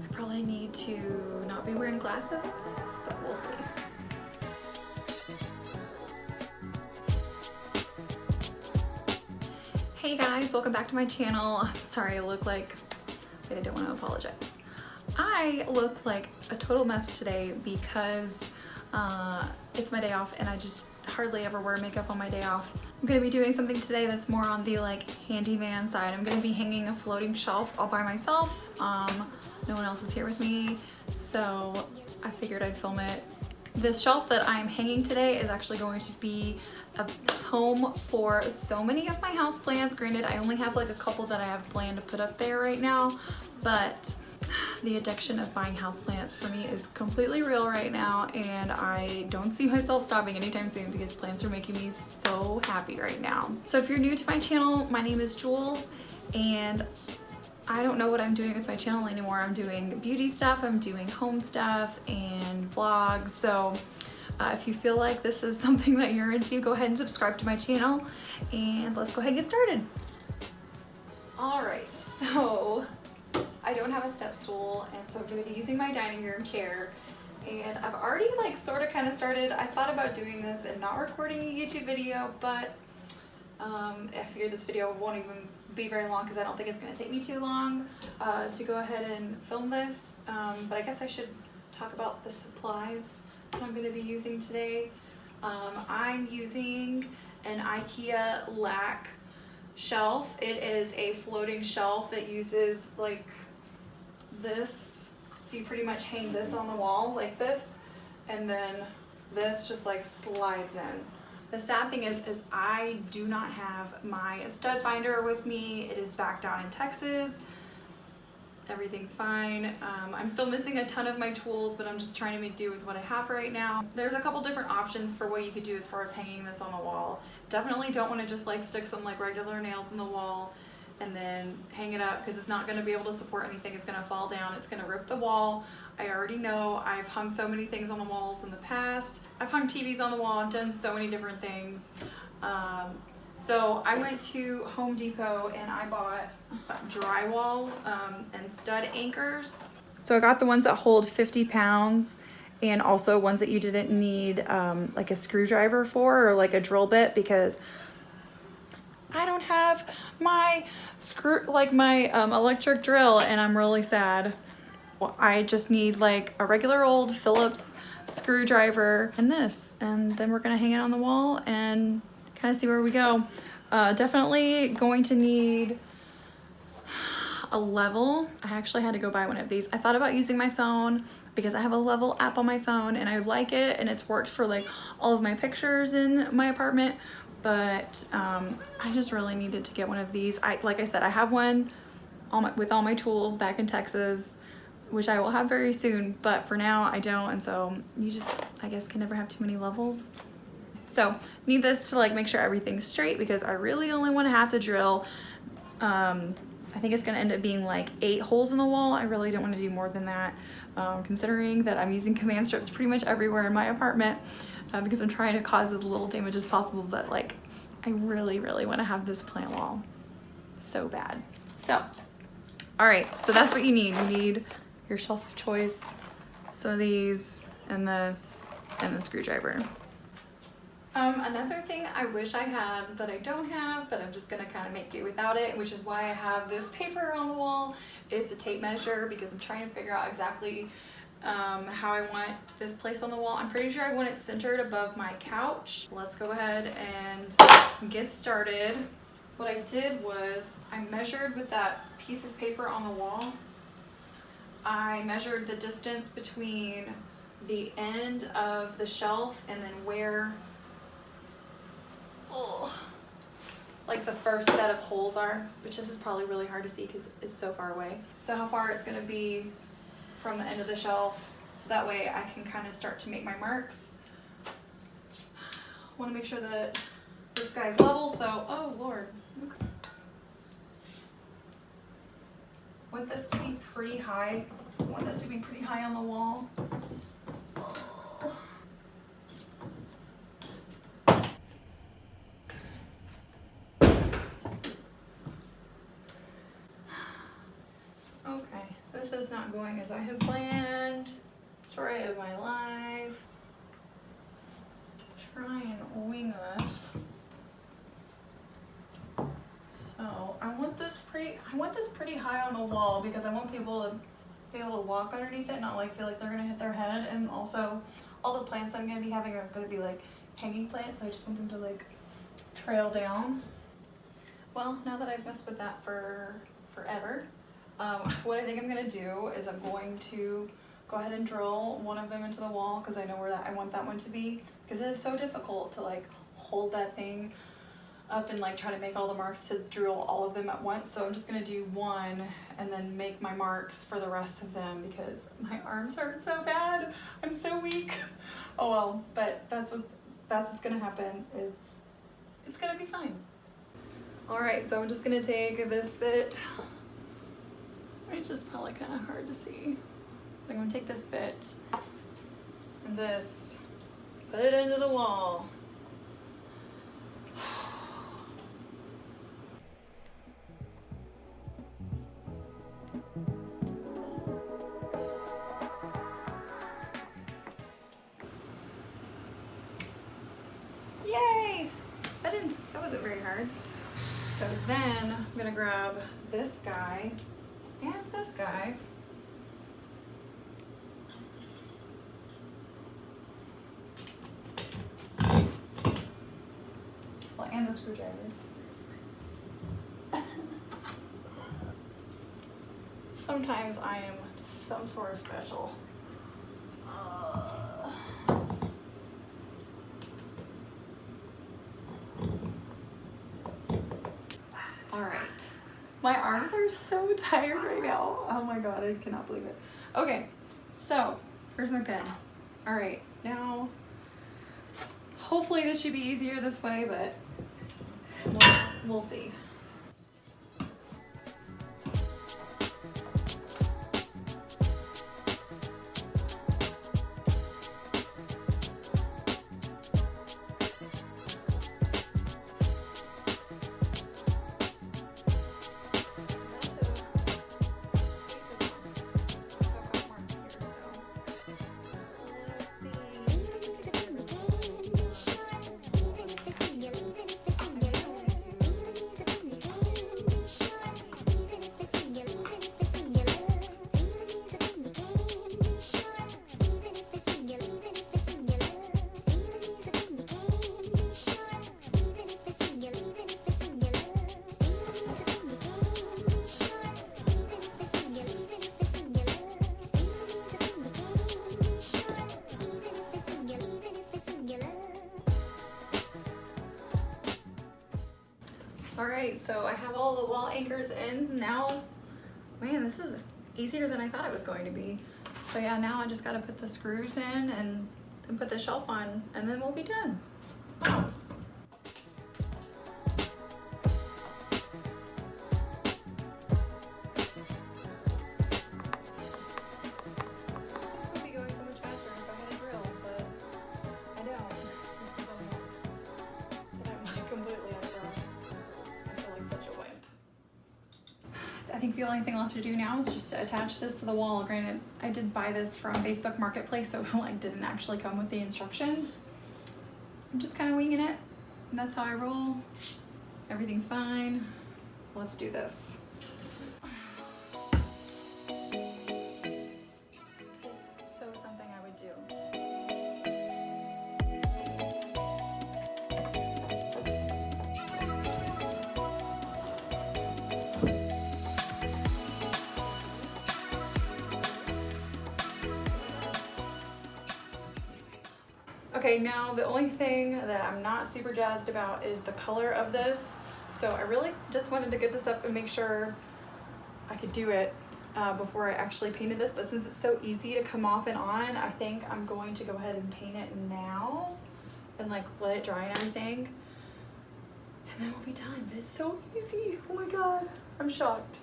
I probably need to not be wearing glasses in this, but we'll see. Hey guys, welcome back to my channel. I'm sorry I look like, I don't want to apologize. I look like a total mess today because it's my day off and I just hardly ever wear makeup on my day off. I'm going to be doing something today that's more on the like handyman side. I'm going to be hanging a floating shelf all by myself. No one else is here with me, so I figured I'd film it. This shelf that I'm hanging today is actually going to be a home for so many of my houseplants. Granted, I only have like a couple that I have planned to put up there right now, but the addiction of buying houseplants for me is completely real right now, and I don't see myself stopping anytime soon because plants are making me so happy right now. So if you're new to my channel, my name is Jules, and I don't know what I'm doing with my channel anymore. I'm doing beauty stuff, I'm doing home stuff, and vlogs. So if you feel like this is something that you're into, go ahead and subscribe to my channel, and let's go ahead and get started. All right, so I don't have a step stool, and so I'm going to be using my dining room chair. And I've already like sort of kind of started. I thought about doing this and not recording a YouTube video, but I figured this video won't even be very long because I don't think it's going to take me too long to go ahead and film this. But I guess I should talk about the supplies that I'm going to be using today. I'm using an Ikea lac shelf. It is a floating shelf that uses like this, so you pretty much hang this on the wall like this, and then this just like slides in. The sad thing is I do not have my stud finder with me. It is back down in Texas. Everything's fine. I'm still missing a ton of my tools, but I'm just trying to make do with what I have right now. There's a couple different options for what you could do as far as hanging this on the wall. Definitely don't want to just like stick some like regular nails in the wall and then hang it up, because it's not going to be able to support anything. It's going to fall down. It's going to rip the wall. I already know. I've hung so many things on the walls in the past. I've hung TVs on the wall. I've done so many different things. So I went to Home Depot and I bought drywall and stud anchors. So I got the ones that hold 50 pounds and also ones that you didn't need like a screwdriver for or like a drill bit, because I don't have my electric drill and I'm really sad. Well, I just need like a regular old Phillips screwdriver and this, and then we're gonna hang it on the wall and kind of see where we go. Definitely going to need a level. I actually had to go buy one of these. I thought about using my phone because I have a level app on my phone and I like it, and it's worked for like all of my pictures in my apartment, but I just really needed to get one of these. Like I said, I have one with all my tools back in Texas, which I will have very soon, but for now I don't, and so you just, I guess, can never have too many levels. So need this to like make sure everything's straight, because I really only want to have to drill, I think it's going to end up being like 8 holes in the wall. I really don't want to do more than that, considering that I'm using command strips pretty much everywhere in my apartment, because I'm trying to cause as little damage as possible, but like I really want to have this plant wall so bad. So all right, so that's what you need. You need your shelf of choice, so these and this and the screwdriver. Another thing I wish I had that I don't have, but I'm just gonna kind of make do without it, which is why I have this paper on the wall, is the tape measure, because I'm trying to figure out exactly how I want this placed on the wall. I'm pretty sure I want it centered above my couch. Let's go ahead and get started. What I did was I measured with that piece of paper on the wall. I measured the distance between the end of the shelf and then where like the first set of holes are, which this is probably really hard to see because it's so far away. So how far it's going to be from the end of the shelf, so that way I can kind of start to make my marks. Want to make sure that this guy's level, so oh lord. Okay. Want this to be pretty high. I want this to be pretty high on the wall. this is not going as I had planned. Story of my life. Try and wing this. So I want this pretty high on the wall because I want people to be able to walk underneath it, not like feel like they're gonna hit their head. And also all the plants I'm gonna be having are gonna be like hanging plants, so I just want them to like trail down. Well, now that I've messed with that for forever, what I think I'm gonna do is I'm going to go ahead and drill one of them into the wall because I know where I want that one to be, because it is so difficult to like hold that thing up and like try to make all the marks to drill all of them at once. So I'm just gonna do one and then make my marks for the rest of them because my arms hurt so bad. I'm so weak. Oh well, but that's what's gonna happen. It's gonna be fine. All right, so I'm just gonna take this bit, which is probably kind of hard to see. I'm gonna take this bit and this, put it into the wall. Yay! That wasn't very hard. So then I'm gonna grab this guy and this guy. Well, and the screwdriver. Sometimes I am some sort of special. All right. My arms are so tired right now. Oh my God, I cannot believe it. Okay, so here's my pen. All right, now hopefully this should be easier this way, but we'll see. Alright, so I have all the wall anchors in now. Man, this is easier than I thought it was going to be. So yeah, now I just gotta put the screws in and then put the shelf on, and then we'll be done. Wow. This would be going so much faster if I had a drill, but I don't. And I'm like completely out of breath. I feel like such a wimp. I think the only thing left to do now is just to attach this to the wall. Granted, I did buy this from Facebook Marketplace, so it like didn't actually come with the instructions. I'm just kind of winging it. And that's how I roll. Everything's fine. Let's do this. It's so something I would do. Okay, now the only thing that I'm not super jazzed about is the color of this. So I really just wanted to get this up and make sure I could do it before I actually painted this. But since it's so easy to come off and on, I think I'm going to go ahead and paint it now and like let it dry and everything. And then we'll be done. But it's so easy. Oh my God, I'm shocked.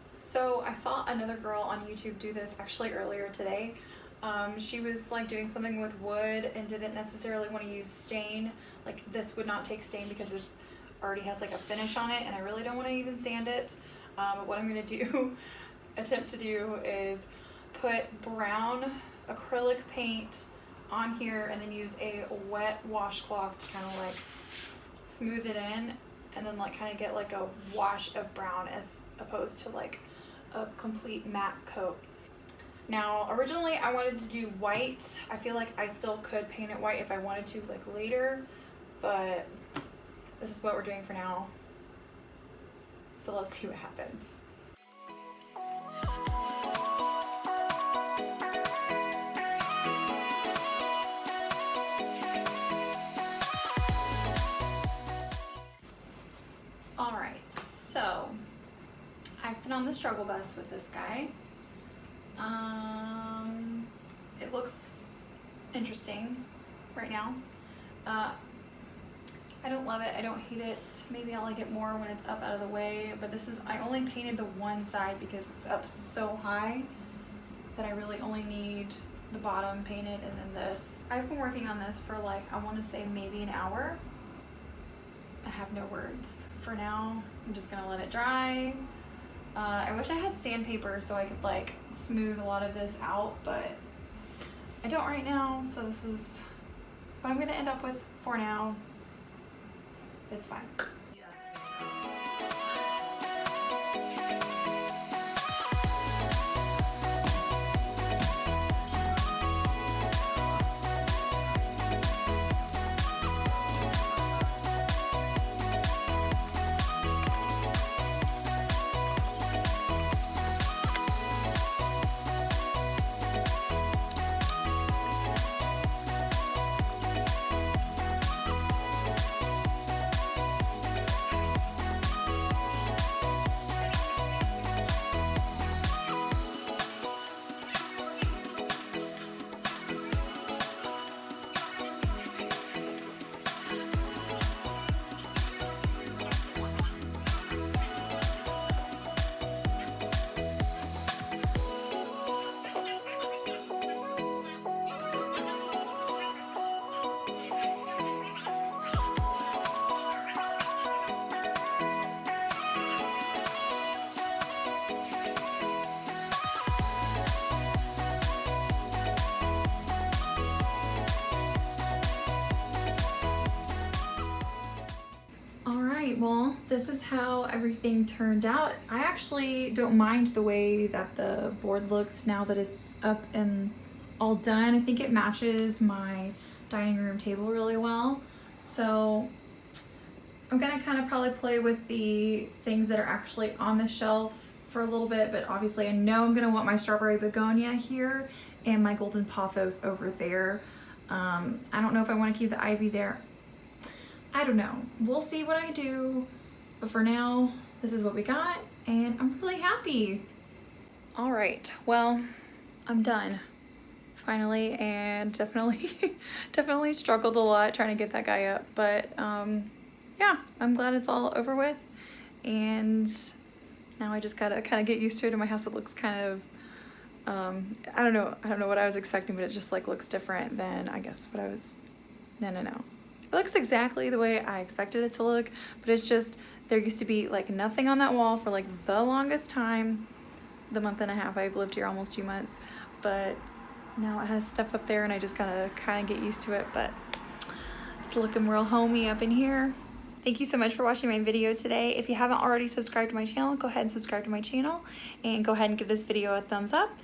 So I saw another girl on YouTube do this actually earlier today. She was like doing something with wood and didn't necessarily want to use stain. Like this would not take stain because this already has like a finish on it, and I really don't want to even sand it. But what I'm going to attempt to do is put brown acrylic paint on here and then use a wet washcloth to kind of like smooth it in, and then like kind of get like a wash of brown as opposed to like a complete matte coat. Now originally I wanted to do white. I feel like I still could paint it white if I wanted to like later, but this is what we're doing for now. So let's see what happens. Alright, so I've been on the struggle bus with this guy. It looks interesting right now. I don't love it, I don't hate it. Maybe I'll like it more when it's up out of the way, but this is, I only painted the one side because it's up so high that I really only need the bottom painted and then this. I've been working on this for like, I want to say maybe an hour. I have no words. For now, I'm just gonna let it dry. I wish I had sandpaper so I could like smooth a lot of this out, but I don't right now, so this is what I'm gonna end up with for now. It's fine. Well, this is how everything turned out. I actually don't mind the way that the board looks now that it's up and all done. I think it matches my dining room table really well. So I'm gonna kind of probably play with the things that are actually on the shelf for a little bit, but obviously I know I'm gonna want my strawberry begonia here and my golden pothos over there. I don't know if I want to keep the ivy there. I don't know. We'll see what I do, but for now, this is what we got, and I'm really happy. All right, well, I'm done finally, and definitely struggled a lot trying to get that guy up, but yeah, I'm glad it's all over with, and now I just gotta kind of get used to it in my house. It looks kind of, I don't know what I was expecting, but it just like looks different than I guess what I was, no. It looks exactly the way I expected it to look, but it's just, there used to be like nothing on that wall for like the longest time, the month and a half I've lived here, almost 2 months, but now it has stuff up there and I just gotta kind of get used to it, but it's looking real homey up in here. Thank you so much for watching my video today. If you haven't already subscribed to my channel, go ahead and subscribe to my channel and go ahead and give this video a thumbs up,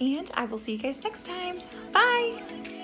and I will see you guys next time. Bye!